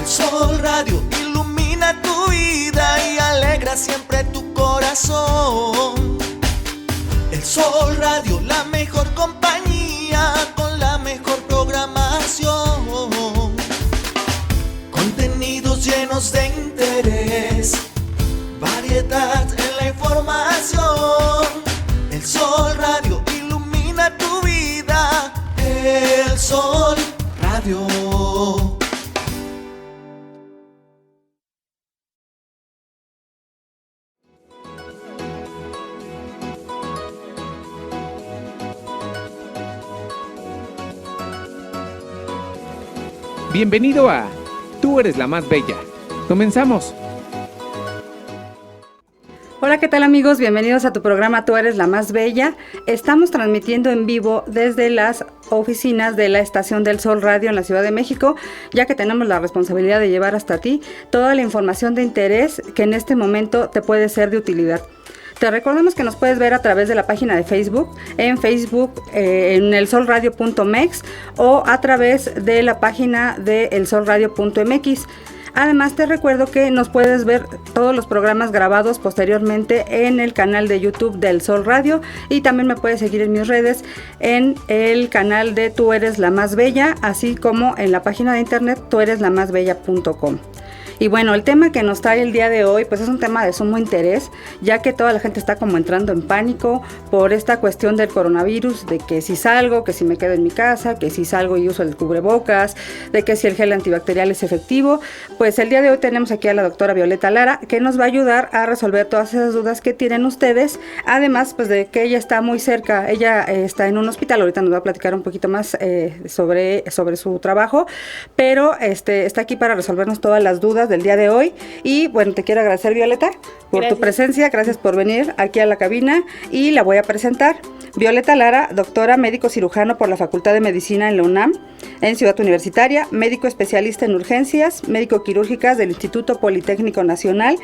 Sol Radio ilumina tu vida y alegra siempre tu corazón. El Sol Radio, la mejor compañía con la mejor programación. Contenidos llenos de interés, variedad en la información. El Sol Radio ilumina tu vida. El Sol Radio. Bienvenido a Tú eres la más bella. Comenzamos. Hola, ¿qué tal amigos? Bienvenidos a tu programa Tú eres la más bella. Estamos transmitiendo en vivo desde las oficinas de la Estación del Sol Radio en la Ciudad de México, ya que tenemos la responsabilidad de llevar hasta ti toda la información de interés que en este momento te puede ser de utilidad. Te recordamos que nos puedes ver a través de la página de Facebook, en elsolradio.mex o a través de la página de elsolradio.mx. Además te recuerdo que nos puedes ver todos los programas grabados posteriormente en el canal de YouTube del Sol Radio y también me puedes seguir en mis redes en el canal de Tú eres la más bella, así como en la página de internet tuereslamásbella.com. Y bueno, el tema que nos trae el día de hoy, pues es un tema de sumo interés, ya que toda la gente está como entrando en pánico por esta cuestión del coronavirus, de que si salgo, que si me quedo en mi casa, que si salgo y uso el cubrebocas, de que si el gel antibacterial es efectivo. Pues el día de hoy tenemos aquí a la doctora Violeta Lara, que nos va a ayudar a resolver todas esas dudas que tienen ustedes, además pues de que ella está muy cerca, ella está en un hospital, ahorita nos va a platicar un poquito más sobre su trabajo, pero está aquí para resolvernos todas las dudas del día de hoy. Y bueno, te quiero agradecer, Violeta, por tu presencia, gracias por venir aquí a la cabina y la voy a presentar. Violeta Lara, doctora médico cirujano por la Facultad de Medicina en la UNAM, en Ciudad Universitaria, médico especialista en urgencias, médico quirúrgicas del Instituto Politécnico Nacional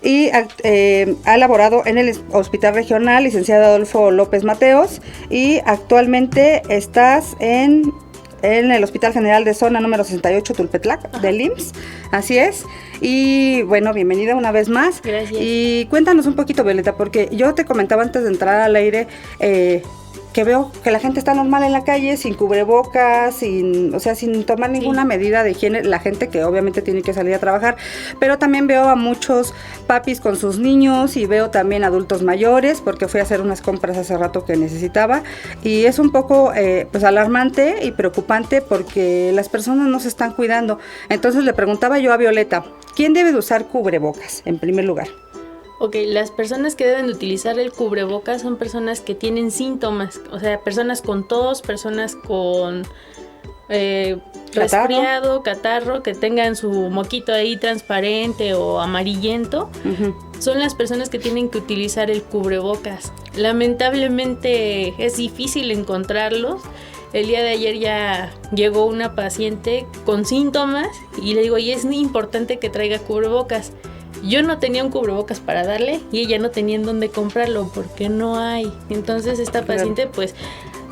y ha laborado en el Hospital Regional Licenciado Adolfo López Mateos y actualmente estás en el Hospital General de Zona número 68 Tulpetlac del IMSS, así es. Y bueno, bienvenida una vez más. Gracias. Y cuéntanos un poquito, Violeta, porque yo te comentaba antes de entrar al aire que veo que la gente está normal en la calle, sin cubrebocas, sin tomar ninguna medida de higiene, la gente que obviamente tiene que salir a trabajar, pero también veo a muchos papis con sus niños y veo también adultos mayores, porque fui a hacer unas compras hace rato que necesitaba, y es un poco pues alarmante y preocupante porque las personas no se están cuidando. Entonces le preguntaba yo a Violeta, ¿quién debe de usar cubrebocas en primer lugar? Ok, las personas que deben de utilizar el cubrebocas son personas que tienen síntomas, o sea, personas con tos, personas con resfriado, catarro, que tengan su moquito ahí transparente o amarillento. Uh-huh. Son las personas que tienen que utilizar el cubrebocas. Lamentablemente es difícil encontrarlos. El día de ayer ya llegó una paciente con síntomas y le digo, y es muy importante que traiga cubrebocas. Yo no tenía un cubrebocas para darle y ella no tenía en dónde comprarlo porque no hay. Entonces esta paciente pues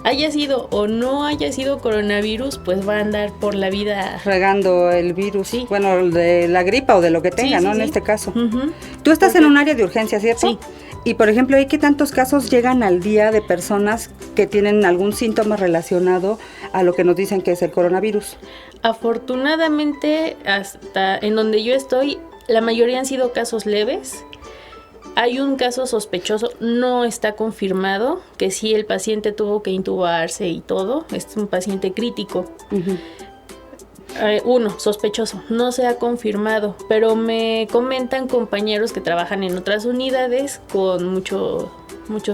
haya sido o no haya sido coronavirus, pues va a andar por la vida regando el virus, sí. Bueno, de la gripa o de lo que tenga, sí, ¿no? Sí, en este caso. Uh-huh. Tú estás en un área de urgencia, ¿cierto? Sí. Y por ejemplo, ¿qué tantos casos llegan al día de personas que tienen algún síntoma relacionado a lo que nos dicen que es el coronavirus? Afortunadamente, hasta en donde yo estoy, la mayoría han sido casos leves. Hay un caso sospechoso, no está confirmado, que sí el paciente tuvo que intubarse y todo, es un paciente crítico. Uh-huh. Uno, sospechoso, no se ha confirmado, pero me comentan compañeros que trabajan en otras unidades con muchos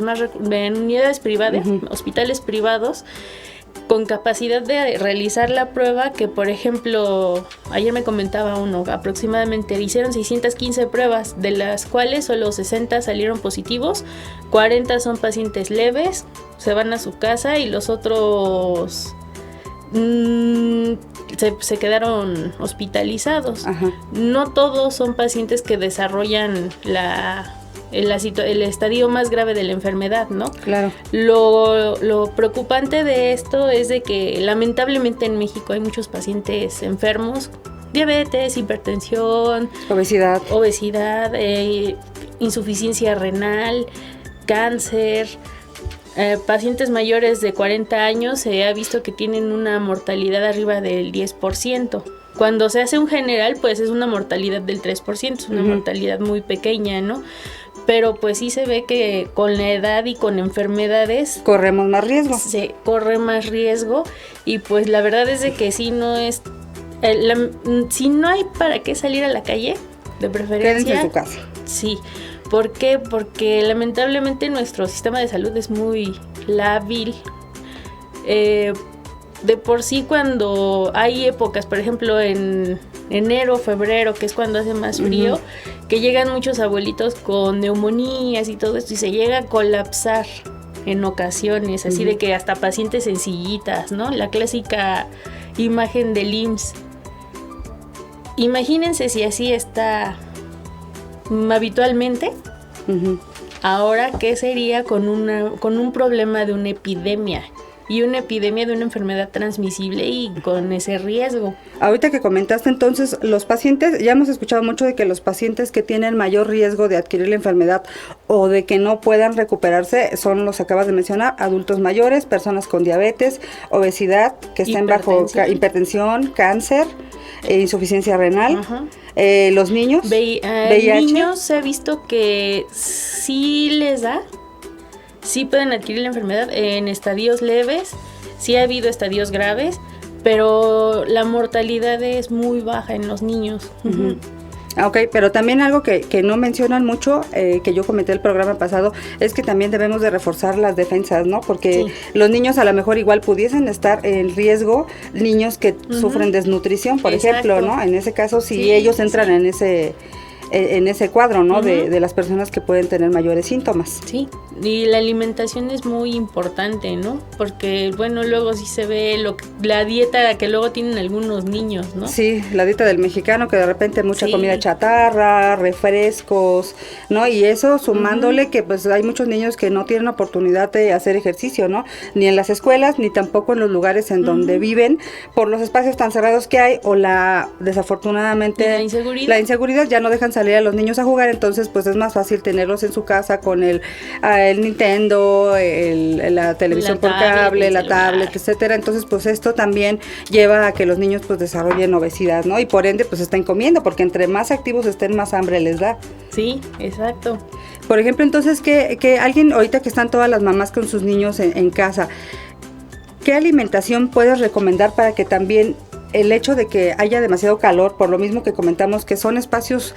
más en unidades privadas, uh-huh. Hospitales privados, con capacidad de realizar la prueba, que por ejemplo, ayer me comentaba uno, aproximadamente hicieron 615 pruebas, de las cuales solo 60 salieron positivos, 40 son pacientes leves, se van a su casa y los otros se quedaron hospitalizados. Ajá. No todos son pacientes que desarrollan el estadio más grave de la enfermedad, ¿no? Claro. Lo preocupante de esto es de que lamentablemente en México hay muchos pacientes enfermos diabetes, hipertensión, obesidad, insuficiencia renal, cáncer. Pacientes mayores de 40 años se ha visto que tienen una mortalidad arriba del 10%. Cuando se hace un general, pues es una mortalidad del 3%, es una mortalidad muy pequeña, ¿no? Pero pues sí se ve que con la edad y con enfermedades corremos más riesgo. Se corre más riesgo y pues la verdad es de que si no es, si no hay para qué salir a la calle, de preferencia. Quédense en su casa. Sí. ¿Por qué? Porque lamentablemente nuestro sistema de salud es muy lábil. De por sí cuando hay épocas, por ejemplo en enero, febrero, que es cuando hace más frío, que llegan muchos abuelitos con neumonías y todo esto y se llega a colapsar en ocasiones, así de que hasta pacientes sencillitas, ¿no? La clásica imagen del IMSS. Imagínense si así está habitualmente. Ahora, ¿qué sería con un problema de una epidemia? Y una epidemia de una enfermedad transmisible y con ese riesgo. Ahorita que comentaste entonces, los pacientes, ya hemos escuchado mucho de que los pacientes que tienen mayor riesgo de adquirir la enfermedad o de que no puedan recuperarse son los que acabas de mencionar, adultos mayores, personas con diabetes, obesidad, que estén bajo hipertensión, cáncer, insuficiencia renal. Los niños, VIH. Niños se ha visto que sí les da. Sí pueden adquirir la enfermedad en estadios leves, sí ha habido estadios graves, pero la mortalidad es muy baja en los niños. Ok, pero también algo que no mencionan mucho, que yo comenté el programa pasado, es que también debemos de reforzar las defensas, ¿no? Porque los niños a lo mejor igual pudiesen estar en riesgo, niños que sufren desnutrición, por ejemplo, ¿no? En ese caso, si ellos entran en ese cuadro, ¿no? De las personas que pueden tener mayores síntomas. Sí, y la alimentación es muy importante, ¿no? Porque, bueno, luego sí se ve la dieta que luego tienen algunos niños, ¿no? Sí, la dieta del mexicano, que de repente mucha comida chatarra, refrescos, ¿no? Y eso sumándole que pues hay muchos niños que no tienen oportunidad de hacer ejercicio, ¿no? Ni en las escuelas, ni tampoco en los lugares en donde viven, por los espacios tan cerrados que hay, o desafortunadamente, la inseguridad ya no dejan salir a los niños a jugar, entonces pues es más fácil tenerlos en su casa con el Nintendo, la televisión por cable, la tablet, etcétera. Entonces pues esto también lleva a que los niños pues desarrollen obesidad, ¿no? Y por ende pues estén comiendo, porque entre más activos estén, más hambre les da. Sí, exacto. Por ejemplo, entonces que alguien, ahorita que están todas las mamás con sus niños en casa, ¿qué alimentación puedes recomendar para que también el hecho de que haya demasiado calor, por lo mismo que comentamos que son espacios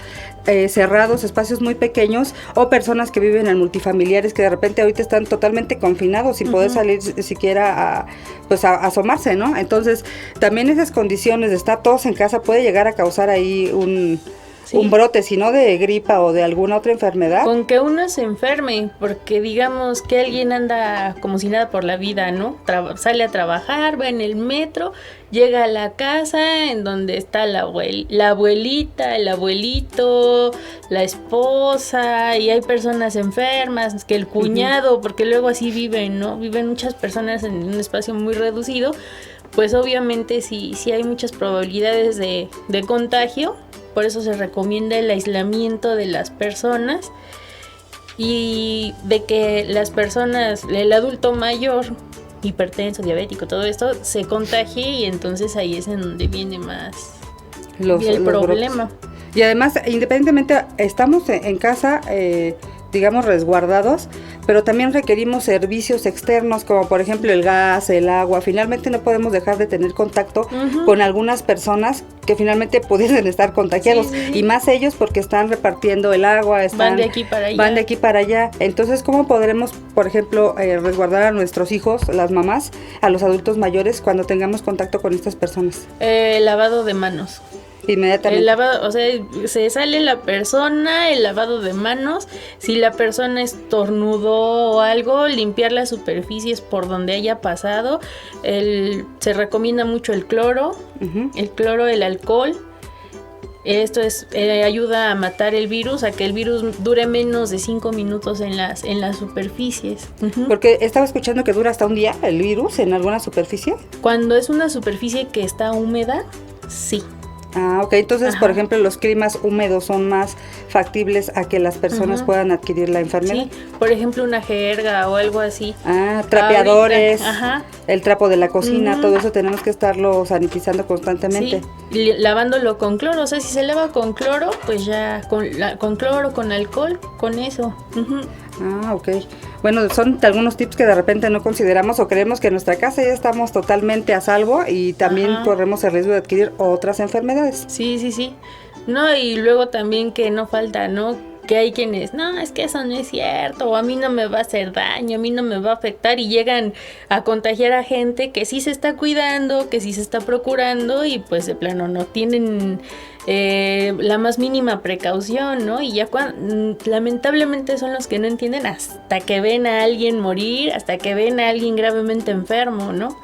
cerrados, espacios muy pequeños, o personas que viven en multifamiliares que de repente ahorita están totalmente confinados sin poder salir siquiera a asomarse, ¿no? Entonces, también esas condiciones de estar todos en casa puede llegar a causar ahí un brote, si no de gripa o de alguna otra enfermedad. Con que uno se enferme, porque digamos que alguien anda como si nada por la vida, ¿no? Sale a trabajar, va en el metro, llega a la casa en donde está la abuelita, el abuelito, la esposa, y hay personas enfermas, que el cuñado, porque luego así viven, ¿no? Viven muchas personas en un espacio muy reducido, pues obviamente sí hay muchas probabilidades de contagio. Por eso se recomienda el aislamiento de las personas y de que las personas, el adulto mayor, hipertenso, diabético, todo esto, se contagie y entonces ahí es en donde viene más el problema. Brotes. Y además, independientemente, estamos en casa, digamos, resguardados, pero también requerimos servicios externos, como por ejemplo el gas, el agua. Finalmente no podemos dejar de tener contacto con algunas personas que finalmente pudiesen estar contagiados, y más ellos porque están repartiendo el agua, van de aquí para allá. Entonces, ¿cómo podremos, por ejemplo, resguardar a nuestros hijos, las mamás, a los adultos mayores cuando tengamos contacto con estas personas? Lavado de manos. Inmediatamente. El lavado, o sea, se sale la persona, el lavado de manos. Si la persona estornudó o algo, limpiar las superficies por donde haya pasado. Se recomienda mucho el cloro, el alcohol. Esto ayuda a matar el virus, a que el virus dure menos de 5 minutos en las superficies. Porque estaba escuchando que dura hasta un día el virus en alguna superficie. Cuando es una superficie que está húmeda, sí. Ah, ok. Entonces, Ajá. por ejemplo, los climas húmedos son más factibles a que las personas puedan adquirir la enfermedad. Sí, por ejemplo, una jerga o algo así. Ah, trapeadores, Ahorita, ajá. el trapo de la cocina, Ujú. todo eso tenemos que estarlo sanitizando constantemente. Sí, lavándolo con cloro. O sea, si se lava con cloro, pues ya con cloro, con alcohol, con eso. Ujú. Ah, ok. Bueno, son algunos tips que de repente no consideramos o creemos que en nuestra casa ya estamos totalmente a salvo y también Ajá. corremos el riesgo de adquirir otras enfermedades. Sí, sí, sí. No, y luego también que no falta, ¿no? Que hay quienes, no, es que eso no es cierto, o a mí no me va a hacer daño, a mí no me va a afectar, y llegan a contagiar a gente que sí se está cuidando, que sí se está procurando, y pues de plano no tienen la más mínima precaución, ¿no? Y ya lamentablemente son los que no entienden hasta que ven a alguien morir, hasta que ven a alguien gravemente enfermo, ¿no?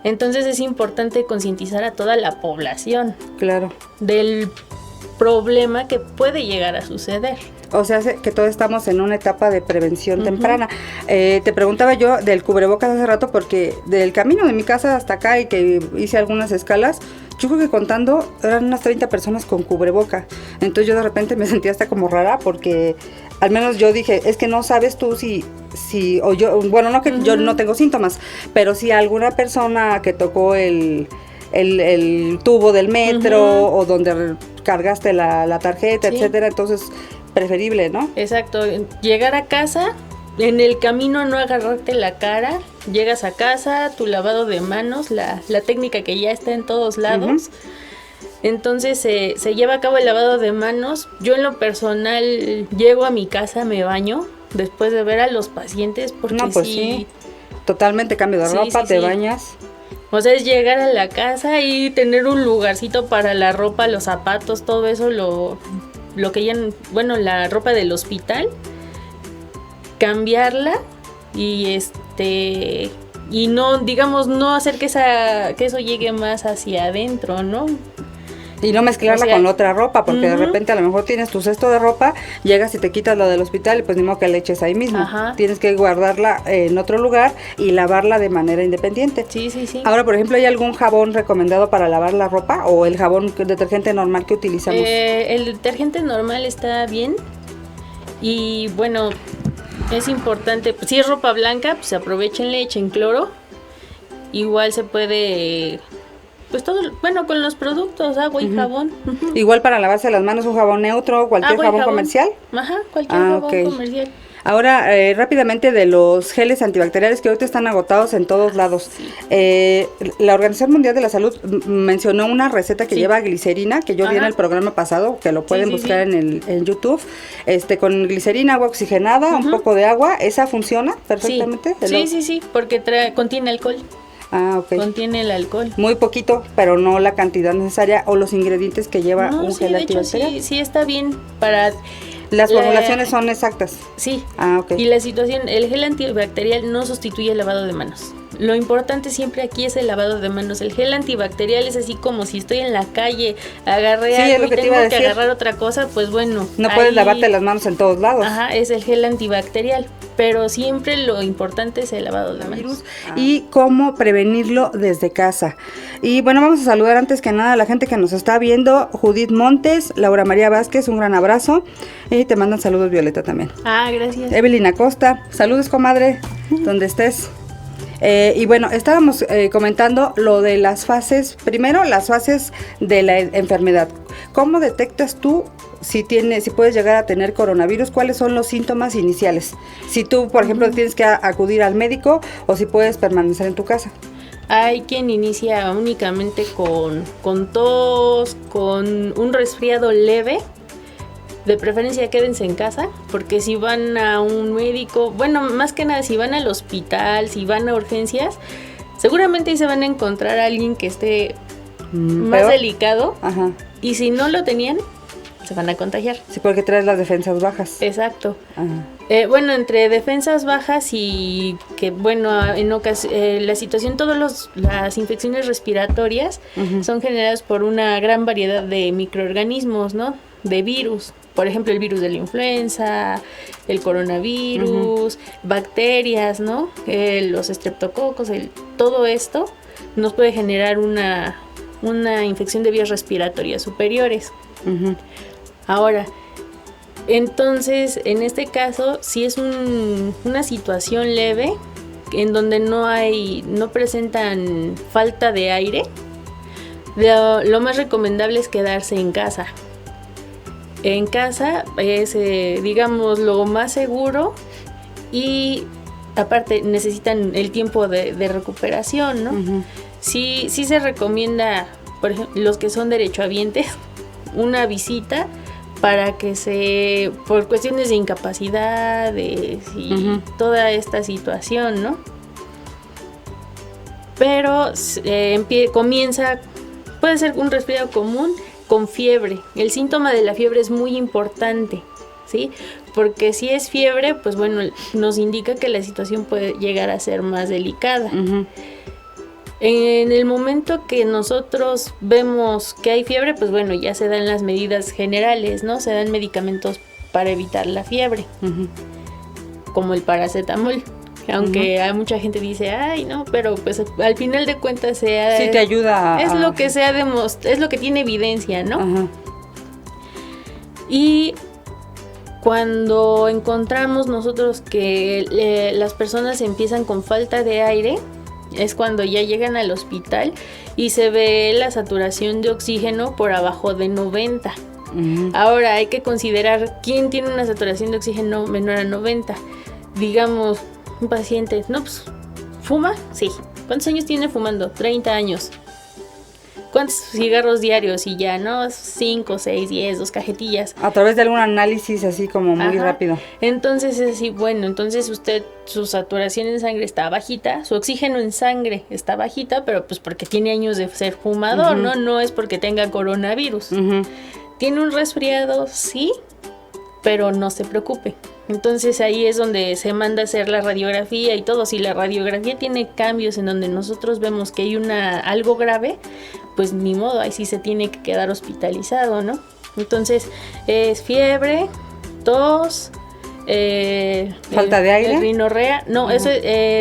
Entonces es importante concientizar a toda la población Claro. del problema que puede llegar a suceder. O sea, que todos estamos en una etapa de prevención temprana. Te preguntaba yo del cubrebocas hace rato porque del camino de mi casa hasta acá y que hice algunas escalas, yo creo que contando eran unas 30 personas con cubreboca. Entonces yo de repente me sentía hasta como rara porque al menos yo dije, es que no sabes tú si o yo, bueno, no que yo no tengo síntomas, pero si alguna persona que tocó el tubo del metro o donde cargaste la tarjeta, Sí. etcétera, entonces preferible, ¿no? Exacto, llegar a casa, en el camino no agarrarte la cara, llegas a casa, tu lavado de manos, la técnica que ya está en todos lados. Entonces se lleva a cabo el lavado de manos. Yo en lo personal llego a mi casa, me baño después de ver a los pacientes porque No, pues sí. Totalmente cambio de Sí, ropa, sí, te sí. bañas. O sea, es llegar a la casa y tener un lugarcito para la ropa, los zapatos, todo eso, lo que ya, bueno, la ropa del hospital, cambiarla y y no, digamos, no hacer que eso llegue más hacia adentro, ¿no? Y no mezclarla O sea, con la otra ropa, porque de ujú. repente a lo mejor tienes tu cesto de ropa, llegas y te quitas la del hospital y pues ni modo que la eches ahí mismo. Ajá. Tienes que guardarla en otro lugar y lavarla de manera independiente. Sí, sí, sí. Ahora, por ejemplo, ¿hay algún jabón recomendado para lavar la ropa o el jabón detergente normal que utilizamos? El detergente normal está bien y bueno, es importante, pues, si es ropa blanca, pues aprovechenle, echen cloro. Igual se puede, pues todo, bueno, con los productos, agua y jabón. Ujú. Igual para lavarse las manos un jabón neutro, cualquier Agua y jabón comercial. Ajá, cualquier Ah, jabón ok. comercial. Ahora, rápidamente de los geles antibacteriales que ahorita están agotados en todos lados. La Organización Mundial de la Salud mencionó una receta que Sí. lleva glicerina, que yo vi en Ajá. el programa pasado, que lo pueden sí, buscar sí. en YouTube, con glicerina, agua oxigenada, un poco de agua. ¿Esa funciona perfectamente? Sí, porque contiene alcohol, Ah, ok. contiene el alcohol. Muy poquito, pero no la cantidad necesaria o los ingredientes que lleva No, un sí, gel de hecho antibacterial. sí está bien para... Las la- formulaciones son exactas. Sí. Ah, ok. Y la situación, el gel antibacterial no sustituye el lavado de manos. Lo importante siempre aquí es el lavado de manos. El gel antibacterial es así como si estoy en la calle, agarré Sí, es algo lo y que te tengo iba a que decir. agarrar otra cosa, pues bueno. No puedes ahí- lavarte las manos en todos lados. Ajá, es el gel antibacterial. Pero siempre lo importante es el lavado de manos. Virus y cómo prevenirlo desde casa. Y bueno, vamos a saludar antes que nada a la gente que nos está viendo. Judith Montes, Laura María Vázquez, un gran abrazo. Y te mandan saludos, Violeta, también. Ah, gracias. Evelyn Acosta, saludos, comadre, donde estés. Y bueno, estábamos comentando lo de las fases, primero las fases de la enfermedad. ¿Cómo detectas tú si puedes llegar a tener coronavirus? ¿Cuáles son los síntomas iniciales? Si tú, por ejemplo, tienes que acudir al médico o si puedes permanecer en tu casa. Hay quien inicia únicamente con tos, con un resfriado leve. De preferencia quédense en casa, porque si van a un médico, bueno, más que nada si van al hospital, si van a urgencias, seguramente ahí se van a encontrar a alguien que esté más ¿Peor? delicado, Ajá. y si no lo tenían, se van a contagiar. Sí, porque traes las defensas bajas. Exacto. Ajá. Bueno, entre defensas bajas y que, bueno, la situación, las infecciones respiratorias son generadas por una gran variedad de microorganismos, ¿no? De virus. Por ejemplo, el virus de la influenza, el coronavirus, bacterias, ¿no? Los estreptococos, todo esto nos puede generar una infección de vías respiratorias superiores. Ujú. Ahora, entonces, en este caso, si es una situación leve, en donde no presentan falta de aire, lo más recomendable es quedarse en casa. En casa es, digamos, lo más seguro, y aparte necesitan el tiempo de recuperación, ¿no? Ujú. Sí se recomienda, por ejemplo, los que son derechohabientes, una visita para que por cuestiones de incapacidades y Ujú. toda esta situación, ¿no? Pero puede ser un resfriado común con fiebre. El síntoma de la fiebre es muy importante, ¿sí? Porque si es fiebre, pues bueno, nos indica que la situación puede llegar a ser más delicada. Ujú. En el momento que nosotros vemos que hay fiebre, pues bueno, ya se dan las medidas generales, ¿no? Se dan medicamentos para evitar la fiebre, Ujú. como el paracetamol. Aunque hay mucha gente dice, ay, no, pero pues al final de cuentas Sí te ayuda es lo que es lo que tiene evidencia, ¿no? Ajá. Y cuando encontramos nosotros que las personas empiezan con falta de aire, es cuando ya llegan al hospital y se ve la saturación de oxígeno por abajo de 90. Ujú. Ahora hay que considerar quién tiene una saturación de oxígeno menor a 90. Digamos, un paciente, no, pues, ¿fuma? Sí. ¿Cuántos años tiene fumando? 30 años. ¿Cuántos cigarros diarios? Y ya, ¿no? 5, 6, 10, 2 cajetillas. A través de algún análisis así como muy Ajá. rápido. Entonces es así, bueno, entonces su saturación en sangre está bajita, su oxígeno en sangre está bajita, pero pues porque tiene años de ser fumador, Ujú. ¿no? No es porque tenga coronavirus. Ujú. ¿Tiene un resfriado? Sí, pero no se preocupe. Entonces ahí es donde se manda a hacer la radiografía y todo. Si la radiografía tiene cambios en donde nosotros vemos que hay algo grave, pues ni modo, ahí sí se tiene que quedar hospitalizado, ¿no? Entonces es fiebre, tos, ¿Falta de aire? rinorrea. No, eso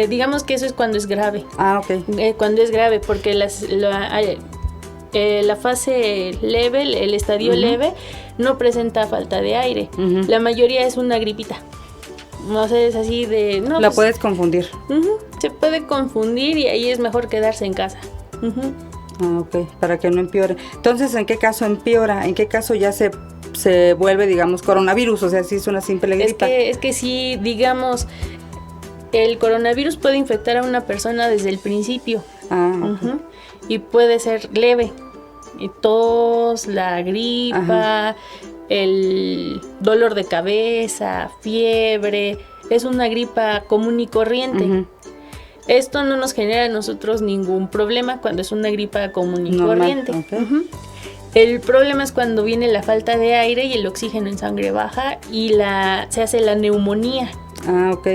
digamos que eso es cuando es grave. Ah, ok. Cuando es grave, porque la fase leve, el estadio Ujú. leve, no presenta falta de aire. Ujú. La mayoría es una gripita. No sé, es así de... No, La pues, puedes confundir. se puede confundir y ahí es mejor quedarse en casa. Ujú. Ah, ok, para que no empeore. Entonces, ¿en qué caso empeora? ¿En qué caso ya se vuelve, digamos, coronavirus? O sea, si es una simple gripa. Es que sí, digamos, el coronavirus puede infectar a una persona desde el principio. Ah, ok. Ujú. Y puede ser leve. Y tos, la gripa, Ajá. el dolor de cabeza, fiebre. Es una gripa común y corriente. Ujú. Esto no nos genera a nosotros ningún problema cuando es una gripa común y Normal, corriente. ok. Ujú. El problema es cuando viene la falta de aire y el oxígeno en sangre baja y se hace la neumonía. Ah, ok.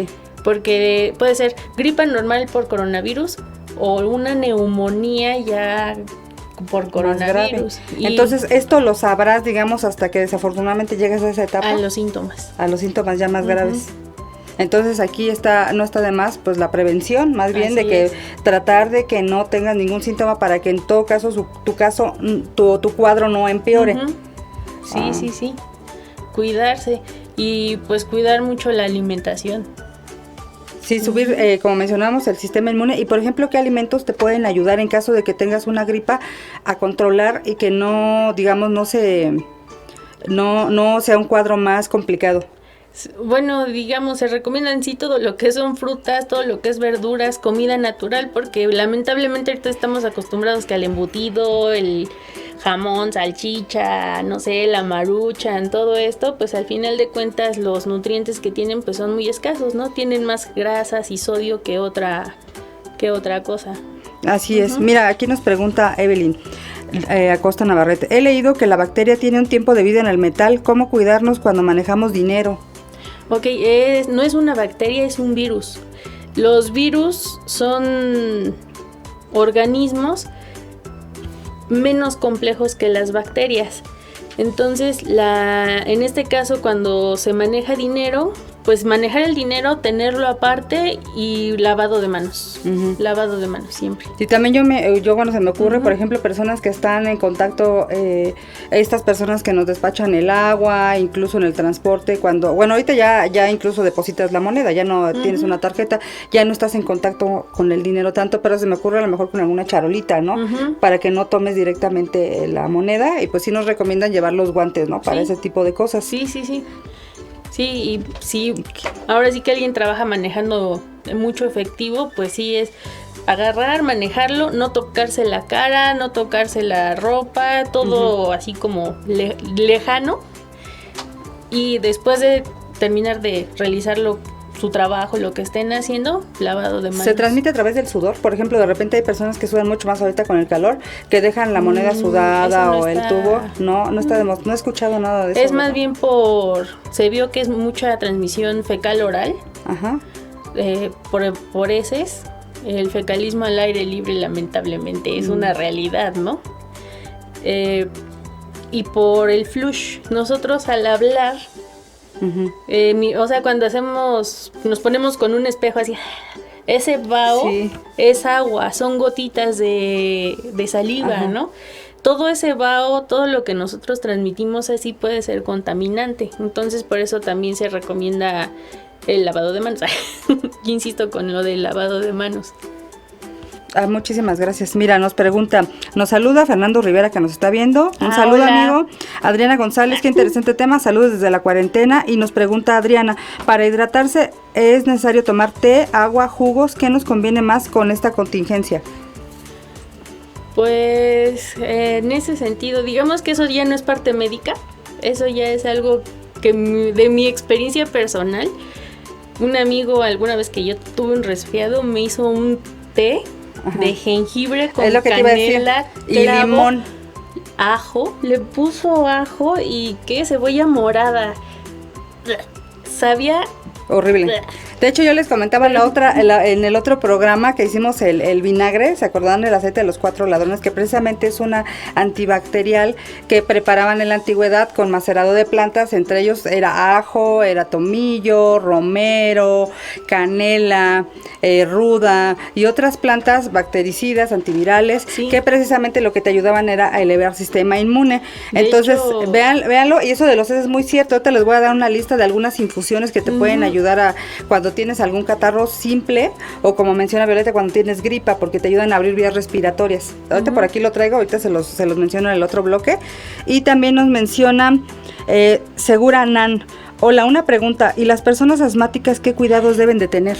Porque puede ser gripa normal por coronavirus o una neumonía ya por Más grave. coronavirus. Y Entonces, esto lo sabrás, digamos, hasta que desafortunadamente llegues a esa etapa. a los síntomas. A los síntomas ya más Ujú. graves. Entonces aquí no está de más pues la prevención, más bien Así de que es. tratar de que no tengas ningún síntoma para que en todo caso tu cuadro no empeore. Ujú. Sí, Ah. sí. Cuidarse y pues cuidar mucho la alimentación. Sí, subir, como mencionamos, el sistema inmune. Y por ejemplo, ¿qué alimentos te pueden ayudar en caso de que tengas una gripa a controlar y que no, digamos, no sea un cuadro más complicado? Bueno, digamos, se recomiendan sí todo lo que son frutas, todo lo que es verduras, comida natural, porque lamentablemente ahorita estamos acostumbrados que al embutido, el jamón, salchicha, no sé, la maruchan, todo esto, pues al final de cuentas los nutrientes que tienen pues son muy escasos, ¿no? Tienen más grasas y sodio que otra cosa. Así es. Mira, aquí nos pregunta Evelyn Acosta Navarrete. He leído que la bacteria tiene un tiempo de vida en el metal. ¿Cómo cuidarnos cuando manejamos dinero? Ok, no es una bacteria, es un virus. Los virus son organismos menos complejos que las bacterias. Entonces, en este caso, cuando se maneja dinero, pues manejar el dinero, tenerlo aparte y lavado de manos. Lavado de manos siempre. Y también yo cuando se me ocurre, por ejemplo, personas que están en contacto, estas personas que nos despachan el agua, incluso en el transporte, ahorita ya incluso depositas la moneda, ya no tienes una tarjeta, ya no estás en contacto con el dinero tanto, pero se me ocurre a lo mejor con alguna charolita, ¿no? Para que no tomes directamente la moneda, y pues sí nos recomiendan llevar los guantes, ¿no? Para ese tipo de cosas. Sí. Sí, y sí, ahora sí que alguien trabaja manejando mucho efectivo, pues sí es agarrar, manejarlo, no tocarse la cara, no tocarse la ropa, todo así como lejano. Y después de terminar de realizarlo, su trabajo, lo que estén haciendo, lavado de manos. ¿Se transmite a través del sudor? Por ejemplo, de repente hay personas que sudan mucho más ahorita con el calor, que dejan la moneda sudada o el tubo. No está no he escuchado nada de eso. Es más bien se vio que es mucha transmisión fecal oral. Ajá. Por heces. El fecalismo al aire libre lamentablemente es una realidad, ¿no? Y por el flush. Nosotros al hablar, o sea, cuando nos ponemos con un espejo así, ese vaho es agua, son gotitas de saliva, ¿no? Todo ese vaho, todo lo que nosotros transmitimos así puede ser contaminante. Entonces por eso también se recomienda el lavado de manos. Yo insisto con lo del lavado de manos. Muchísimas gracias. Mira, nos saluda Fernando Rivera, que nos está viendo. Un saludo, hola. amigo. Adriana González, qué interesante tema. Saludos desde la cuarentena. Y nos pregunta Adriana, ¿para hidratarse es necesario tomar té, agua, jugos? ¿Qué nos conviene más con esta contingencia? Pues en ese sentido, digamos que eso ya no es parte médica. Eso ya es algo que de mi experiencia personal. Un amigo, alguna vez que yo tuve un resfriado, me hizo un té de jengibre con canela, y limón, ajo, le puso ajo y cebolla morada. Sabía horrible. De hecho, yo les comentaba en el otro programa que hicimos el vinagre, ¿se acordaron del aceite de los 4 ladrones? Que precisamente es una antibacterial que preparaban en la antigüedad con macerado de plantas, entre ellos era ajo, era tomillo, romero, canela, ruda y otras plantas bactericidas, antivirales, que precisamente lo que te ayudaban era a elevar el sistema inmune. Entonces, véanlo, y eso de los es muy cierto. Ahorita les voy a dar una lista de algunas infusiones que te pueden ayudar a cuando tienes algún catarro simple, o como menciona Violeta, cuando tienes gripa, porque te ayudan a abrir vías respiratorias. Ahorita por aquí lo traigo, ahorita se los menciono en el otro bloque. Y también nos menciona Segura Nan. Hola, una pregunta, ¿y las personas asmáticas qué cuidados deben de tener?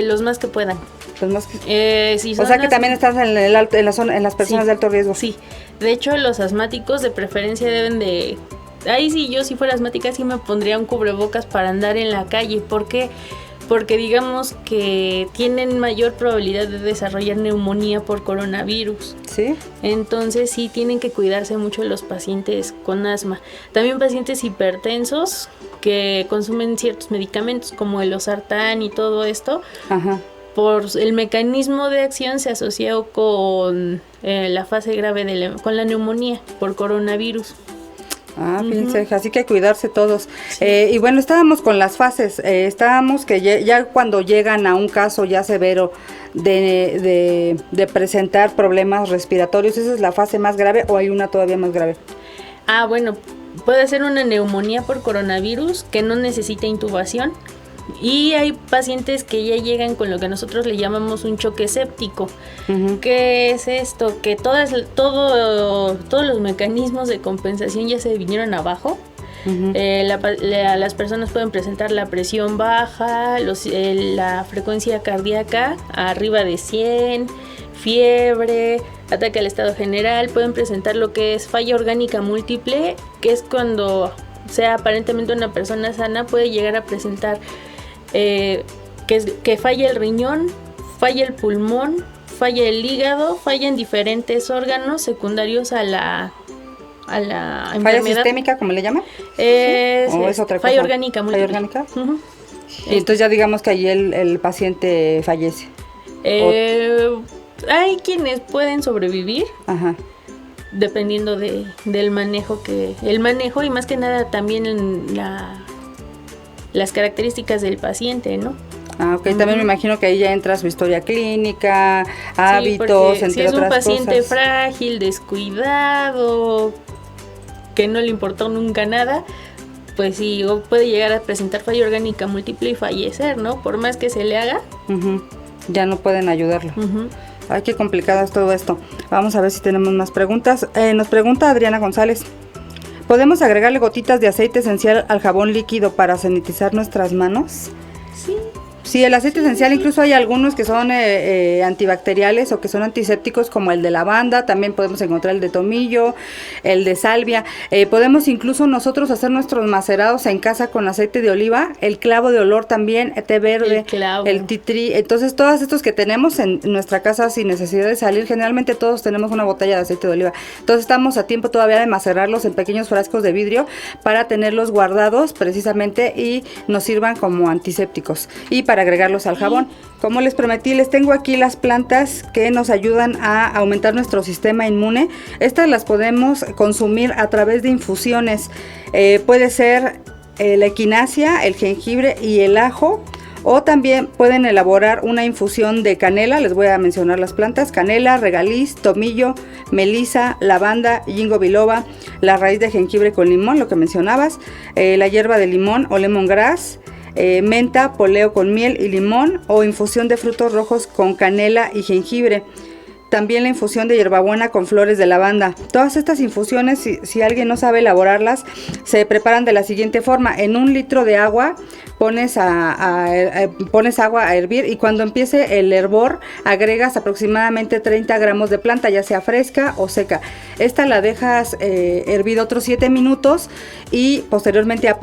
Los más que puedan. Los más que... si o sea que también estás en las personas de alto riesgo. Sí, de hecho los asmáticos de preferencia deben de... Ahí sí, yo si fuera asmática sí me pondría un cubrebocas para andar en la calle. ¿Por qué? Porque digamos que tienen mayor probabilidad de desarrollar neumonía por coronavirus. ¿Sí? Entonces sí tienen que cuidarse mucho los pacientes con asma. También pacientes hipertensos que consumen ciertos medicamentos como el losartán y todo esto. Ajá. Por el mecanismo de acción se asoció con la fase grave con la neumonía por coronavirus. Fíjense, así que hay que cuidarse todos. Sí. Y bueno, estábamos con las fases, estábamos que ya cuando llegan a un caso ya severo de presentar problemas respiratorios, ¿esa es la fase más grave o hay una todavía más grave? Bueno, puede ser una neumonía por coronavirus que no necesita intubación. Y hay pacientes que ya llegan con lo que nosotros le llamamos un choque séptico. ¿Qué es esto? Que todos los mecanismos de compensación ya se vinieron abajo. Las personas pueden presentar la presión baja, la frecuencia cardíaca arriba de 100, fiebre, ataque al estado general. Pueden presentar lo que es falla orgánica múltiple, que es cuando sea aparentemente una persona sana, puede llegar a presentar que falla el riñón, falla el pulmón, falla el hígado, falla en diferentes órganos secundarios a la enfermedad. ¿Falla sistémica, como le llaman? ¿O es otra cosa? Falla orgánica múltiple. ¿Falla orgánica? Y entonces ya digamos que ahí el paciente fallece. Hay quienes pueden sobrevivir. Ajá. Dependiendo del manejo y más que nada también la las características del paciente, ¿no? Ah, ok. También me imagino que ahí ya entra su historia clínica, hábitos, sí, entre si es un otras paciente cosas. frágil, descuidado, que no le importó nunca nada, pues sí, o puede llegar a presentar falla orgánica múltiple y fallecer, ¿no? Por más que se le haga. Ujú. Ya no pueden ayudarlo. Ay, qué complicado es todo esto. Vamos a ver si tenemos más preguntas. Nos pregunta Adriana González. ¿Podemos agregarle gotitas de aceite esencial al jabón líquido para sanitizar nuestras manos? Sí. Sí, el aceite esencial, incluso hay algunos que son antibacteriales o que son antisépticos, como el de lavanda. También podemos encontrar el de tomillo, el de salvia. Podemos incluso nosotros hacer nuestros macerados en casa con aceite de oliva, el clavo de olor también, té verde, el tea tree. Entonces, todos estos que tenemos en nuestra casa sin necesidad de salir, generalmente todos tenemos una botella de aceite de oliva. Entonces, estamos a tiempo todavía de macerarlos en pequeños frascos de vidrio para tenerlos guardados precisamente y nos sirvan como antisépticos. Y para agregarlos al jabón. Como les prometí, les tengo aquí las plantas que nos ayudan a aumentar nuestro sistema inmune. Estas las podemos consumir a través de infusiones. Puede ser la equinacia, el jengibre y el ajo. O también pueden elaborar una infusión de canela. Les voy a mencionar las plantas: canela, regaliz, tomillo, melisa, lavanda, ginkgo biloba, la raíz de jengibre con limón, lo que mencionabas, la hierba de limón o lemongrass, menta, poleo con miel y limón, o infusión de frutos rojos con canela y jengibre. También la infusión de hierbabuena con flores de lavanda. Todas estas infusiones, si alguien no sabe elaborarlas, se preparan de la siguiente forma: en 1 litro de agua pones agua a hervir, y cuando empiece el hervor agregas aproximadamente 30 gramos de planta, ya sea fresca o seca. Esta la dejas hervir otros 7 minutos y posteriormente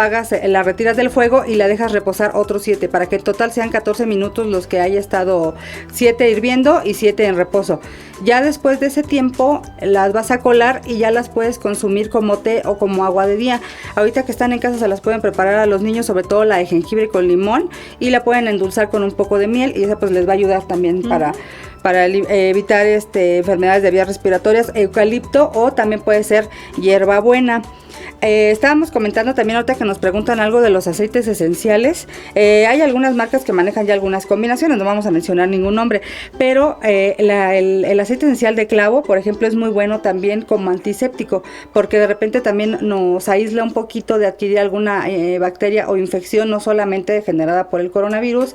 la retiras del fuego y la dejas reposar otros 7, para que en total sean 14 minutos los que haya estado, 7 hirviendo y 7 en reposo. Ya después de ese tiempo las vas a colar y ya las puedes consumir como té o como agua de día. Ahorita que están en casa se las pueden preparar a los niños, sobre todo la de jengibre con limón, y la pueden endulzar con un poco de miel, y esa pues les va a ayudar también para evitar enfermedades de vías respiratorias. Eucalipto, o también puede ser hierbabuena. Estábamos comentando también ahorita que nos preguntan algo de los aceites esenciales. Hay algunas marcas que manejan ya algunas combinaciones, no vamos a mencionar ningún nombre, pero el aceite esencial de clavo, por ejemplo, es muy bueno también como antiséptico, porque de repente también nos aísla un poquito de adquirir alguna bacteria o infección, no solamente generada por el coronavirus.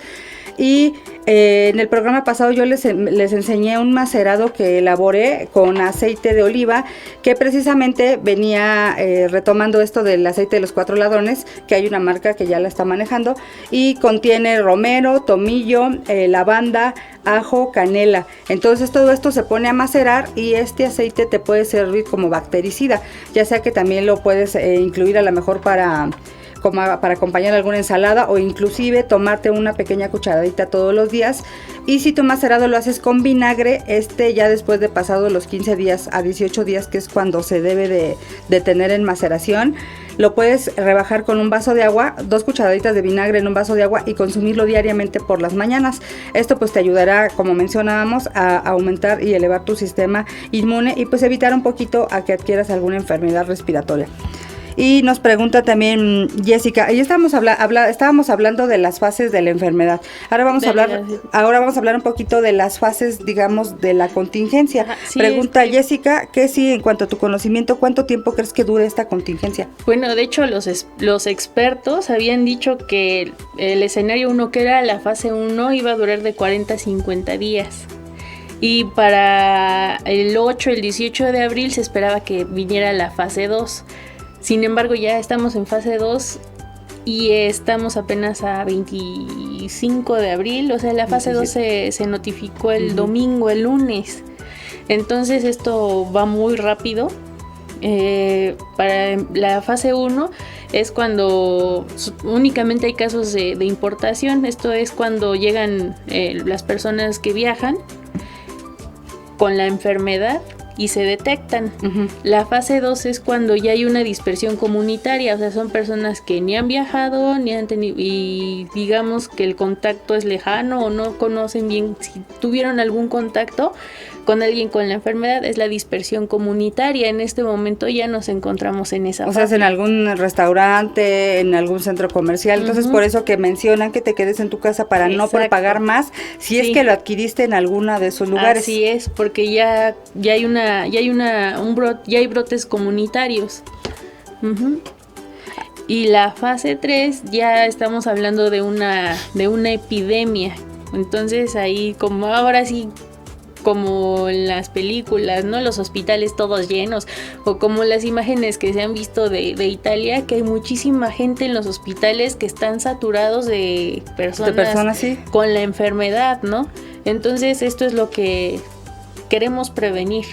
Y en el programa pasado yo les enseñé un macerado que elaboré con aceite de oliva, que precisamente venía retomando esto del aceite de los 4 ladrones, que hay una marca que ya la está manejando, y contiene romero, tomillo, lavanda, ajo, canela. Entonces todo esto se pone a macerar, y este aceite te puede servir como bactericida, ya sea que también lo puedes incluir a lo mejor para acompañar alguna ensalada, o inclusive tomarte una pequeña cucharadita todos los días. Y si tu macerado lo haces con vinagre, ya después de pasado los 15 días a 18 días, que es cuando se debe de tener en maceración, lo puedes rebajar con un vaso de agua, 2 cucharaditas de vinagre en un vaso de agua, y consumirlo diariamente por las mañanas. Esto pues te ayudará, como mencionábamos, a aumentar y elevar tu sistema inmune, y pues evitar un poquito a que adquieras alguna enfermedad respiratoria. Y nos pregunta también Jessica, y estábamos hablando de las fases de la enfermedad. Ahora vamos a hablar un poquito de las fases, digamos, de la contingencia. Sí, pregunta Jessica, que si en cuanto a tu conocimiento, ¿cuánto tiempo crees que dure esta contingencia? Bueno, de hecho los expertos habían dicho que el escenario 1, que era la fase 1, iba a durar de 40 a 50 días. Y para el 8, el 18 de abril se esperaba que viniera la fase 2. Sin embargo, ya estamos en fase 2 y estamos apenas a 25 de abril. O sea, la fase 2 se notificó el domingo, el lunes. Entonces esto va muy rápido. Para la fase 1 es cuando únicamente hay casos de importación. Esto es cuando llegan las personas que viajan con la enfermedad y se detectan. La fase 2 es cuando ya hay una dispersión comunitaria, o sea, son personas que ni han viajado, ni han tenido, y digamos que el contacto es lejano o no conocen bien, si tuvieron algún contacto con alguien con la enfermedad es la dispersión comunitaria. En este momento ya nos encontramos en esa O sea, es en algún restaurante, en algún centro comercial. Entonces, por eso que mencionan que te quedes en tu casa para no propagar más, si es que lo adquiriste en alguna de esos lugares. Así es, porque ya hay brotes comunitarios. Y la fase 3 ya estamos hablando de una epidemia. Entonces ahí, como ahora sí, como en las películas, ¿no? Los hospitales todos llenos, o como las imágenes que se han visto de Italia, que hay muchísima gente en los hospitales que están saturados de personas sí, con la enfermedad, ¿no? Entonces esto es lo que queremos prevenir,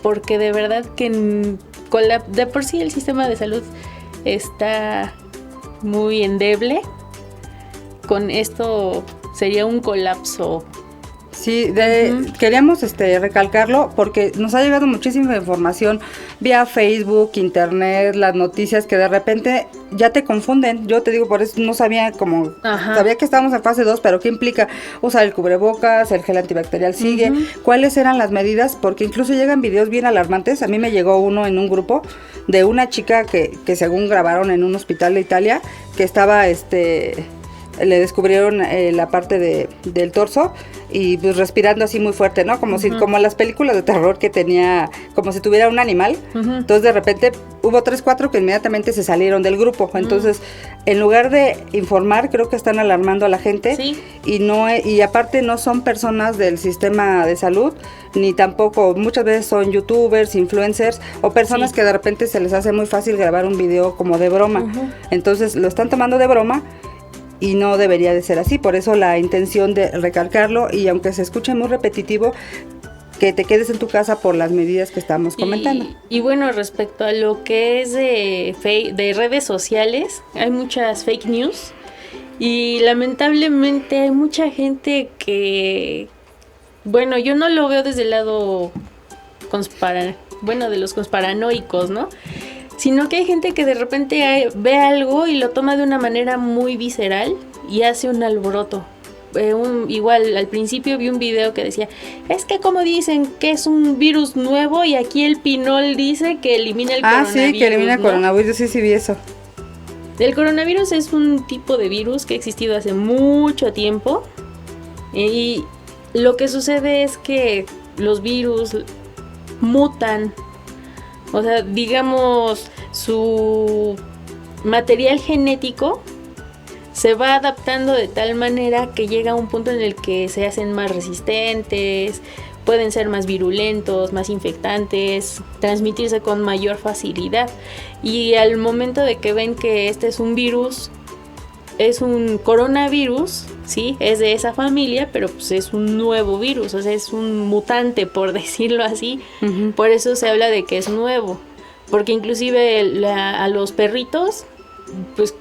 porque de verdad que de por sí el sistema de salud está muy endeble. Con esto sería un colapso. Sí, queríamos recalcarlo porque nos ha llegado muchísima información vía Facebook, internet, las noticias que de repente ya te confunden. Yo te digo, por eso no sabía sabía que estábamos en fase 2, pero ¿qué implica? Usar el cubrebocas, el gel antibacterial sigue. ¿Cuáles eran las medidas? Porque incluso llegan videos bien alarmantes. A mí me llegó uno en un grupo de una chica que según grabaron en un hospital de Italia, que estaba le descubrieron la parte del torso y pues respirando así muy fuerte, ¿no? Como como las películas de terror que tenía, como si tuviera un animal. Entonces de repente hubo 3-4 que inmediatamente se salieron del grupo. Entonces, en lugar de informar, creo que están alarmando a la gente. Sí. Y aparte no son personas del sistema de salud, ni tampoco, muchas veces son youtubers, influencers o personas que de repente se les hace muy fácil grabar un video como de broma. Entonces lo están tomando de broma. Y no debería de ser así, por eso la intención de recalcarlo, y aunque se escuche muy repetitivo, que te quedes en tu casa por las medidas que estamos comentando. Y bueno, respecto a lo que es de redes sociales, hay muchas fake news y lamentablemente hay mucha gente que, bueno, yo no lo veo desde el lado de los conspiranoicos, ¿no? Sino que hay gente que de repente ve algo y lo toma de una manera muy visceral y hace un alboroto. Igual al principio vi un video que decía, es que como dicen que es un virus nuevo y aquí el Pinol dice que elimina el coronavirus. Sí, que elimina el coronavirus, sí vi eso. El coronavirus es un tipo de virus que ha existido hace mucho tiempo y lo que sucede es que los virus mutan. O sea, digamos, su material genético se va adaptando de tal manera que llega a un punto en el que se hacen más resistentes, pueden ser más virulentos, más infectantes, transmitirse con mayor facilidad. Y al momento de que ven que este es un virus, es un coronavirus, sí, es de esa familia, pero pues es un nuevo virus, o sea, es un mutante, por decirlo así. Por eso se habla de que es nuevo, porque inclusive a los perritos, pues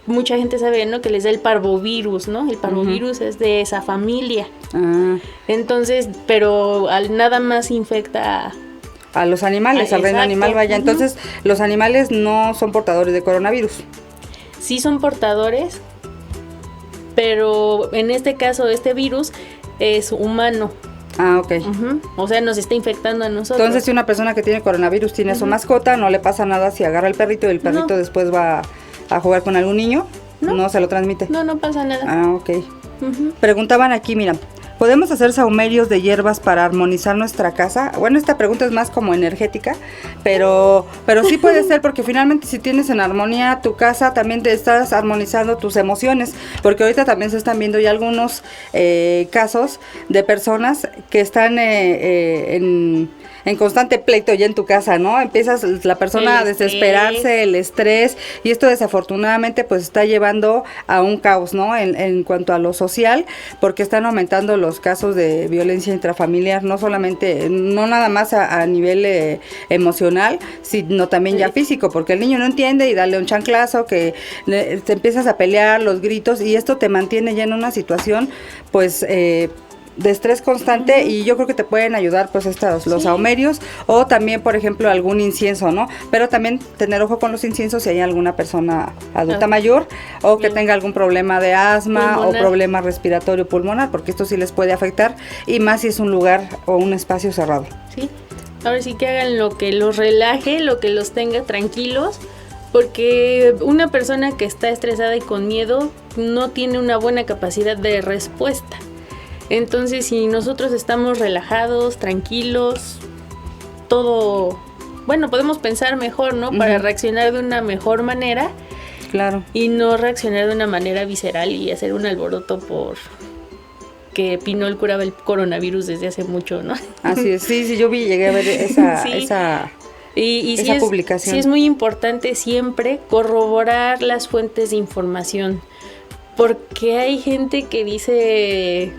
mucha gente sabe, ¿no?, que les da el parvovirus, ¿no? El parvovirus es de esa familia. Entonces, pero nada más infecta a los animales, al reino animal, vaya. Entonces, los animales no son portadores de coronavirus. Sí son portadores, pero en este caso este virus es humano. Ok. O sea, nos está infectando a nosotros. Entonces, si una persona que tiene coronavirus tiene a su mascota, no le pasa nada si agarra el perrito y el perrito después va a jugar con algún niño. No se lo transmite. No pasa nada. Ok. Preguntaban aquí, mira, ¿podemos hacer sahumerios de hierbas para armonizar nuestra casa? Bueno, esta pregunta es más como energética, pero sí puede ser, porque finalmente si tienes en armonía tu casa, también te estás armonizando tus emociones, porque ahorita también se están viendo ya algunos casos de personas que están en constante pleito ya en tu casa, ¿no? Empiezas la persona a desesperarse, el estrés, y esto desafortunadamente pues está llevando a un caos, ¿no? En cuanto a lo social, porque están aumentando los casos de violencia intrafamiliar, no nada más a nivel emocional, sino también ya físico, porque el niño no entiende y dale un chanclazo, que te empiezas a pelear, los gritos, y esto te mantiene ya en una situación pues de estrés constante, y yo creo que te pueden ayudar pues los sahumerios, o también por ejemplo algún incienso, ¿no? Pero también tener ojo con los inciensos si hay alguna persona adulta mayor o que tenga algún problema de asma pulmonar, o problema respiratorio pulmonar, porque esto sí les puede afectar, y más si es un lugar o un espacio cerrado. Sí, ahora sí que hagan lo que los relaje, lo que los tenga tranquilos, porque una persona que está estresada y con miedo no tiene una buena capacidad de respuesta. Entonces, si nosotros estamos relajados, tranquilos, todo, bueno, podemos pensar mejor, ¿no? Para reaccionar de una mejor manera. Claro. Y no reaccionar de una manera visceral y hacer un alboroto por que Pinol curaba el coronavirus desde hace mucho, ¿no? Así es, sí, yo llegué a ver esa publicación. Sí, es muy importante siempre corroborar las fuentes de información, porque hay gente que dice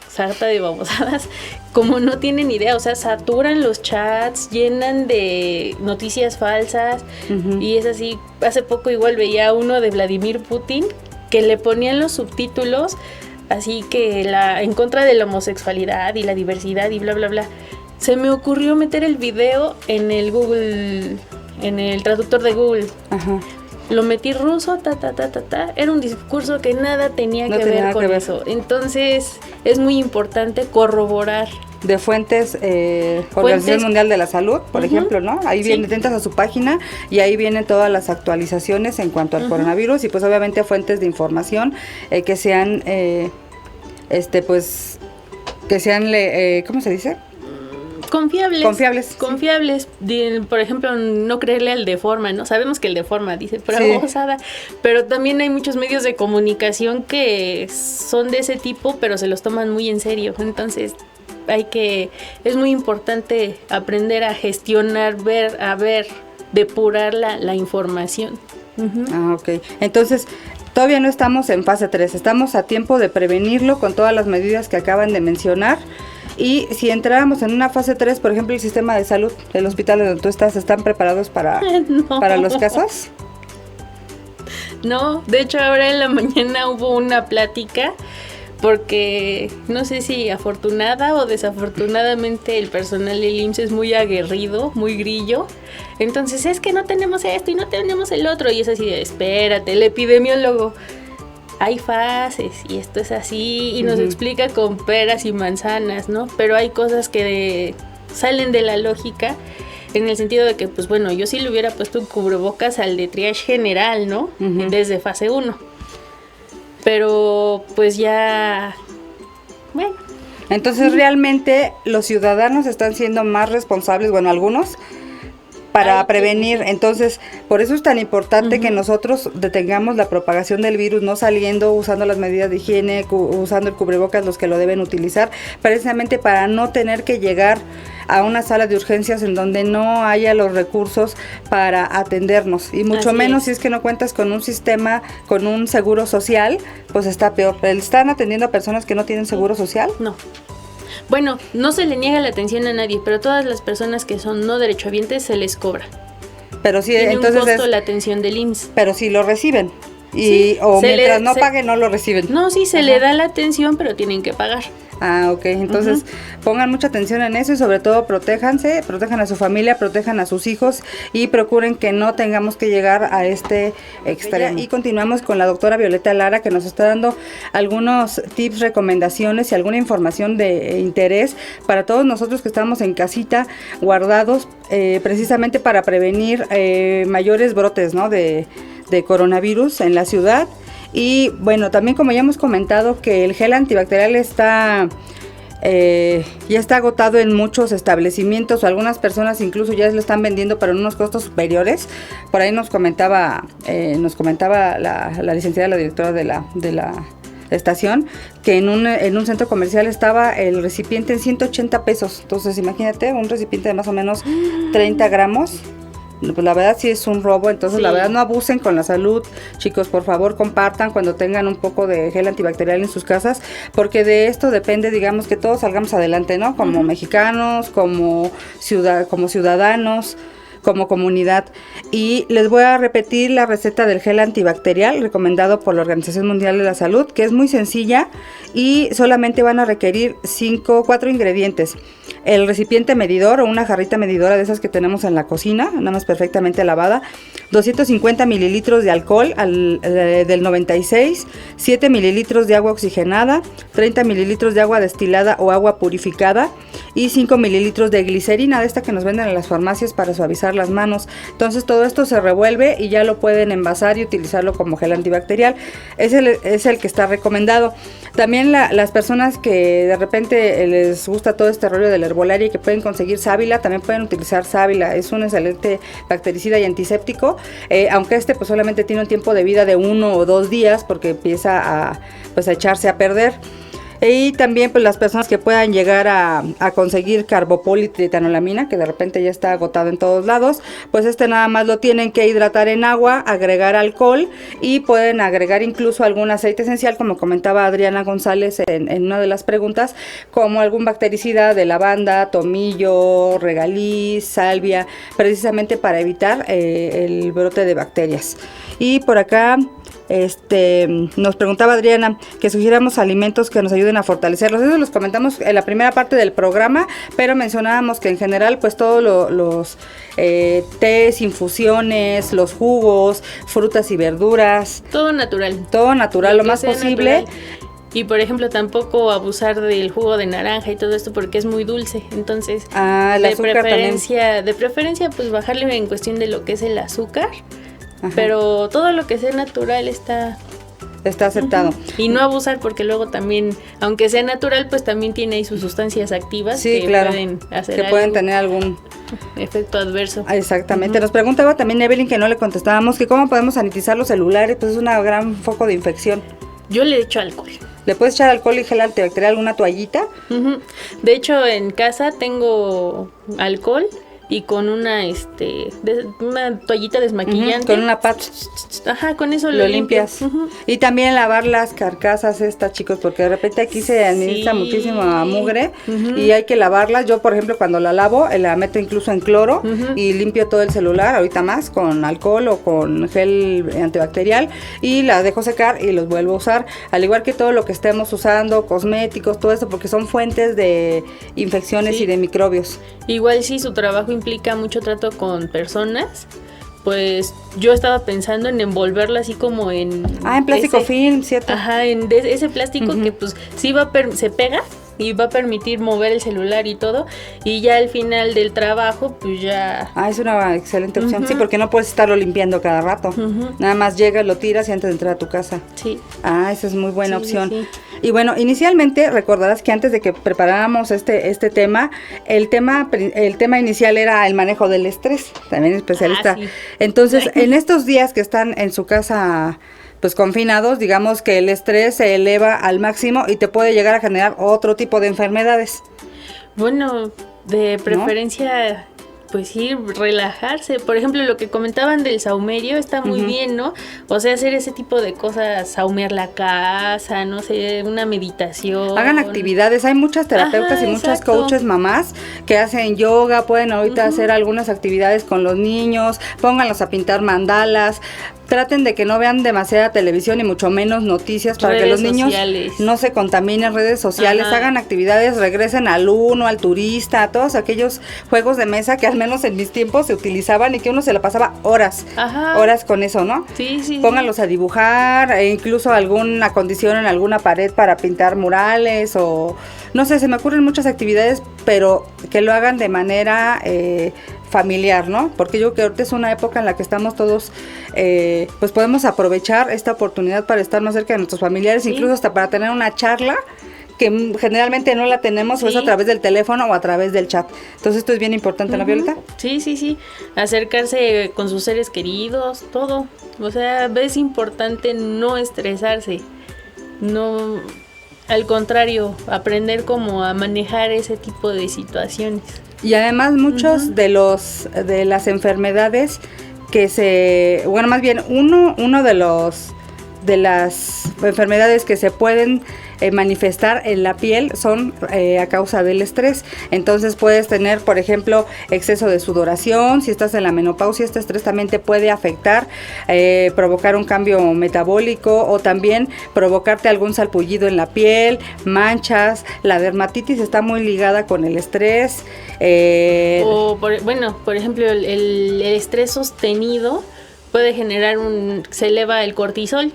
sarta de babosadas, como no tienen idea, o sea, saturan los chats, llenan de noticias falsas, y es así. Hace poco igual veía uno de Vladimir Putin, que le ponían los subtítulos, así que en contra de la homosexualidad y la diversidad y bla, bla, bla. Se me ocurrió meter el video en el Google, en el traductor de Google. Ajá. Lo metí ruso, era un discurso que nada tenía que ver con eso. Entonces, es muy importante corroborar. De fuentes, Organización Mundial de la Salud, por ejemplo, ¿no? Ahí entras a su página y ahí vienen todas las actualizaciones en cuanto al coronavirus, y pues obviamente fuentes de información que sean, que sean, ¿cómo se dice? Confiables. Por ejemplo, no creerle al Deforma, ¿no? Sabemos que el Deforma dice pura babosada, pero también hay muchos medios de comunicación que son de ese tipo, pero se los toman muy en serio. Entonces, es muy importante aprender a gestionar, depurar la información. Ok. Entonces, todavía no estamos en fase 3, estamos a tiempo de prevenirlo con todas las medidas que acaban de mencionar. Y si entráramos en una fase 3, por ejemplo, el sistema de salud, el hospital donde tú estás, ¿están preparados para los casos? No, de hecho ahora en la mañana hubo una plática, porque no sé si afortunada o desafortunadamente el personal del IMSS es muy aguerrido, muy grillo. Entonces es que no tenemos esto y no tenemos el otro, y es así de, espérate, el epidemiólogo, hay fases y esto es así, y nos explica con peras y manzanas, ¿no? Pero hay cosas que salen de la lógica, en el sentido de que, pues bueno, yo sí le hubiera puesto un cubrebocas al de triage general, ¿no? Desde fase 1. Pero pues ya, bueno. Entonces realmente los ciudadanos están siendo más responsables, bueno, algunos, para prevenir. Entonces, por eso es tan importante que nosotros detengamos la propagación del virus, no saliendo, usando las medidas de higiene, usando el cubrebocas los que lo deben utilizar, precisamente para no tener que llegar a una sala de urgencias en donde no haya los recursos para atendernos, y mucho menos si es que no cuentas con un sistema, con un seguro social, pues está peor. ¿Están atendiendo a personas que no tienen seguro social? No. Bueno, no se le niega la atención a nadie, pero todas las personas que son no derechohabientes se les cobra. Pero sí, tiene entonces un costo la atención del IMSS. Pero sí lo reciben. O mientras no paguen, no lo reciben. No, sí, se le da la atención, pero tienen que pagar. Ok, entonces pongan mucha atención en eso, y sobre todo protejan a su familia, protejan a sus hijos, y procuren que no tengamos que llegar a este extremo. Y continuamos con la doctora Violeta Lara, que nos está dando algunos tips, recomendaciones y alguna información de interés para todos nosotros que estamos en casita, guardados, precisamente para prevenir mayores brotes, ¿no?, de coronavirus en la ciudad. Y bueno, también como ya hemos comentado que el gel antibacterial ya está agotado en muchos establecimientos, o algunas personas incluso ya lo están vendiendo pero en unos costos superiores. Por ahí nos comentaba la licenciada, la directora de la estación, que en un centro comercial estaba el recipiente en 180 pesos. Entonces imagínate, un recipiente de más o menos 30 gramos. Pues la verdad sí es un robo. Entonces la verdad, no abusen con la salud, chicos. Por favor, compartan cuando tengan un poco de gel antibacterial en sus casas, porque de esto depende, digamos, que todos salgamos adelante, ¿no? Como mexicanos, como ciudadanos, como comunidad. Y les voy a repetir la receta del gel antibacterial recomendado por la Organización Mundial de la Salud, que es muy sencilla y solamente van a requerir 4 ingredientes. El recipiente medidor o una jarrita medidora de esas que tenemos en la cocina, nada más perfectamente lavada, 250 mililitros de alcohol del 96, 7 mililitros de agua oxigenada, 30 mililitros de agua destilada o agua purificada y 5 mililitros de glicerina, de esta que nos venden en las farmacias para suavizar las manos. Entonces todo esto se revuelve y ya lo pueden envasar y utilizarlo como gel antibacterial. Es el que está recomendado. También las personas que de repente les gusta todo este rollo del herbolaria y que pueden conseguir sábila, también pueden utilizar sábila. Es un excelente bactericida y antiséptico, aunque pues solamente tiene un tiempo de vida de 1 o 2 días porque empieza a echarse a perder. Y también pues las personas que puedan llegar a conseguir carbopol y tritanolamina, que de repente ya está agotado en todos lados, pues nada más lo tienen que hidratar en agua, agregar alcohol y pueden agregar incluso algún aceite esencial, como comentaba Adriana González en una de las preguntas, como algún bactericida de lavanda, tomillo, regaliz, salvia, precisamente para evitar el brote de bacterias. Y por acá nos preguntaba Adriana que sugiriéramos alimentos que nos ayuden a fortalecerlos. Eso los comentamos en la primera parte del programa, pero mencionábamos que en general pues todos los tés, infusiones, los jugos, frutas y verduras, todo natural, lo más posible. Natural. Y por ejemplo tampoco abusar del jugo de naranja y todo esto porque es muy dulce, entonces de preferencia pues bajarle en cuestión de lo que es el azúcar. Ajá. Pero todo lo que sea natural está aceptado. Y no abusar porque luego también, aunque sea natural, pues también tiene ahí sus sustancias activas pueden hacer pueden tener algún efecto adverso. Exactamente. Nos preguntaba también Evelyn, que no le contestábamos, que cómo podemos sanitizar los celulares, pues es un gran foco de infección. Yo le echo alcohol. ¿Le puedes echar alcohol y gel antibacterial, alguna toallita? De hecho, en casa tengo alcohol y con una toallita desmaquillante. Con una pat. Ajá, con eso lo limpias. Y también lavar las carcasas chicos, porque de repente aquí se administra muchísima mugre y hay que lavarlas. Yo, por ejemplo, cuando la lavo, la meto incluso en cloro y limpio todo el celular, ahorita más, con alcohol o con gel antibacterial, y la dejo secar y los vuelvo a usar, al igual que todo lo que estemos usando, cosméticos, todo eso, porque son fuentes de infecciones y de microbios. Igual si su trabajo implica mucho trato con personas, pues yo estaba pensando en envolverla así como en plástico film, ¿cierto? Ajá, en ese plástico que pues sí se pega y va a permitir mover el celular y todo, y ya al final del trabajo pues ya... es una excelente opción, sí, porque no puedes estarlo limpiando cada rato, nada más llegas, lo tiras y antes de entrar a tu casa. Sí. Esa es muy buena opción. Sí. Y bueno, inicialmente recordarás que antes de que preparáramos este tema, el tema inicial era el manejo del estrés, también especialista. Sí. Entonces, en estos días que están en su casa pues confinados, digamos que el estrés se eleva al máximo y te puede llegar a generar otro tipo de enfermedades. Bueno, de preferencia, pues sí, relajarse. Por ejemplo, lo que comentaban del saumerio está muy bien, ¿no? O sea, hacer ese tipo de cosas, saumear la casa, no sé, una meditación. Hagan actividades, hay muchas terapeutas y muchas coaches mamás que hacen yoga, pueden ahorita hacer algunas actividades con los niños, pónganlos a pintar mandalas. Traten de que no vean demasiada televisión y mucho menos noticias para que los niños no se contaminen, redes sociales, hagan actividades, regresen al Uno, al Turista, a todos aquellos juegos de mesa que al menos en mis tiempos se utilizaban y que uno se la pasaba horas con eso, ¿no? Sí. Pónganlos a dibujar, e incluso alguna condición en alguna pared para pintar murales o no sé, se me ocurren muchas actividades, pero que lo hagan de manera familiar, ¿no? Porque yo creo que ahorita es una época en la que estamos todos, pues podemos aprovechar esta oportunidad para estar más cerca de nuestros familiares, incluso hasta para tener una charla que generalmente no la tenemos o es a través del teléfono o a través del chat. Entonces esto es bien importante, ¿no, Violeta? Sí. Acercarse con sus seres queridos, todo. O sea, es importante no estresarse. No, al contrario, aprender como a manejar ese tipo de situaciones. Y además muchos de las enfermedades que uno de los las enfermedades que se pueden manifestar en la piel son a causa del estrés. Entonces puedes tener, por ejemplo, exceso de sudoración. Si estás en la menopausia, este estrés también te puede afectar, provocar un cambio metabólico o también provocarte algún salpullido en la piel, manchas. La dermatitis está muy ligada con el estrés. Por ejemplo, el estrés sostenido puede generar se eleva el cortisol,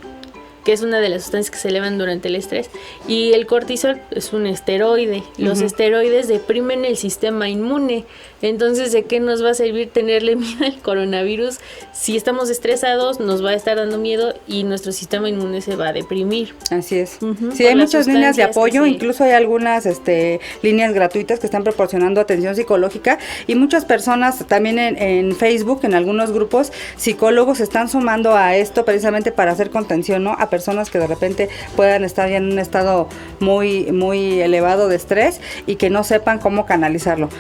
que es una de las sustancias que se elevan durante el estrés. Y el cortisol es un esteroide. Los esteroides deprimen el sistema inmune. Entonces, ¿de qué nos va a servir tenerle miedo al coronavirus? Si estamos estresados, nos va a estar dando miedo y nuestro sistema inmune se va a deprimir. Así es. Sí, hay muchas líneas de apoyo, incluso hay algunas líneas gratuitas que están proporcionando atención psicológica, y muchas personas también en Facebook, en algunos grupos, psicólogos están sumando a esto precisamente para hacer contención, ¿no?, a personas que de repente puedan estar ya en un estado muy, muy elevado de estrés y que no sepan cómo canalizarlo.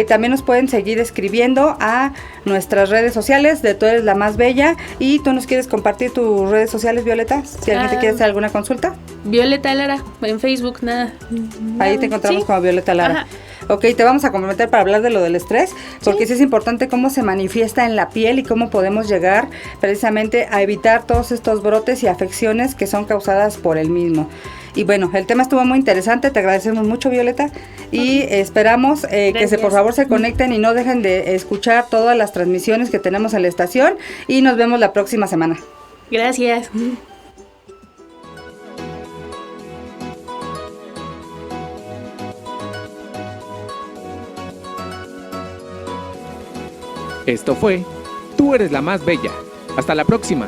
También nos pueden seguir escribiendo a nuestras redes sociales de Tú Eres la Más Bella. ¿Y tú nos quieres compartir tus redes sociales, Violeta? Si alguien te quiere hacer alguna consulta. Violeta Lara, en Facebook, nada. Ahí te encontramos, ¿sí?, como Violeta Lara. Ajá. Ok, te vamos a comprometer para hablar de lo del estrés, porque sí es importante cómo se manifiesta en la piel y cómo podemos llegar precisamente a evitar todos estos brotes y afecciones que son causadas por el mismo. Y bueno, el tema estuvo muy interesante, te agradecemos mucho, Violeta, y esperamos que por favor se conecten y no dejen de escuchar todas las transmisiones que tenemos en la estación, y nos vemos la próxima semana. Gracias. Esto fue Tú Eres la Más Bella. Hasta la próxima.